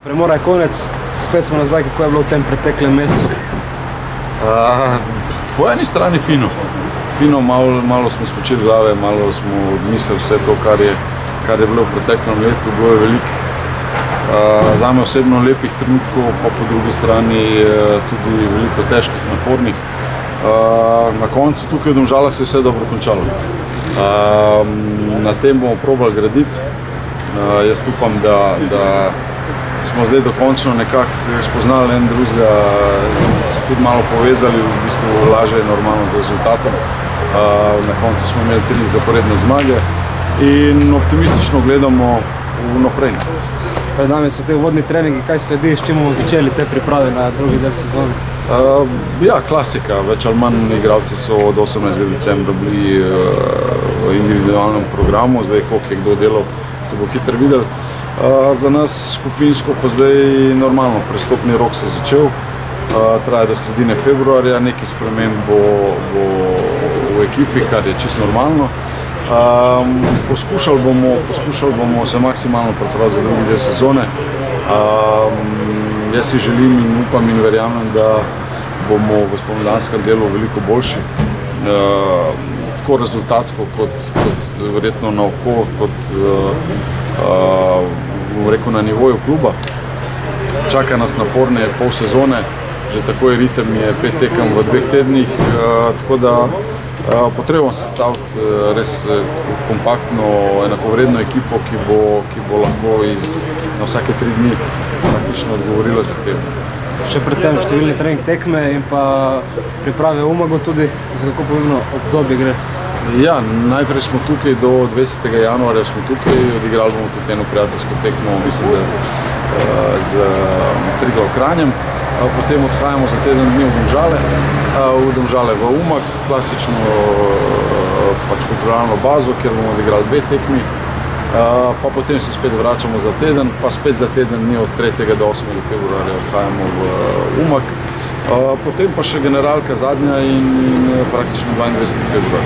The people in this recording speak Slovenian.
Premora je konec, spet smo nazaj, kako je bilo v tem preteklem mesecu? Po eni strani fino. Fino, malo smo spočili glave, malo smo odmislili vse to, kar je bilo v preteklem letu. Bilo je veliko zame osebno lepih trenutkov, pa po drugi strani tudi veliko težkih, napornih. Na koncu tukaj v Domžalah se je vse dobro končalo. Na tem bomo probali graditi. Jaz upam, da smo zdaj dokončno nekako spoznali en drugega, se tudi malo povezali, v bistvu lažje normalno z rezultatom. Na koncu smo imeli 3 zaporedne zmage in optimistično gledamo vnaprej. Pred nami so te uvodni treningi, kaj sledi, s čim bomo začeli te priprave na drugi del sezone? Ja, klasika. Več ali manj igralci so od 18. decembra bili v individualnem programu, zdaj koliko je kdo delal, se bo hitro videl. Za nas skupinsko pa zdaj normalno, prestopni rok se je začel, traja do sredine februarja, nekaj sprememb bo v ekipi, kar je čisto normalno. Poskušali bomo se maksimalno pripraviti za drugi del sezone. Jaz si želim in upam in verjamem, da bomo v spomladanskem delu veliko boljši. Tako rezultatsko, kot verjetno na oko, kot bom rekel na nivoju kluba. Čaka nas naporne pol sezone, že tako je ritem, je 5 tekem v 2 tednih, tako da potrebujemo sestaviti res kompaktno, enakovredno ekipo, ki bo lahko na vsake 3 dni praktično odgovorila zahtevno. Še pred tem številni trening tekme in pa priprave v Umagu tudi, za kako pomembno obdobje gre? Ja, najprej smo tukaj do 20. januarja smo tukaj, odigrali bomo tukaj eno prijateljsko tekmo, mislim, da z Triglav Kranjem. Potem odhajamo za teden dni v Domžale v Umag, klasično pripravljeno bazo, kjer bomo odigrali 2 tekmi. Pa potem se spet vračamo za teden, pa spet za teden dni od 3. do 8. februarja odhajamo v Umag. Potem pa še generalka zadnja in praktično 22. februar.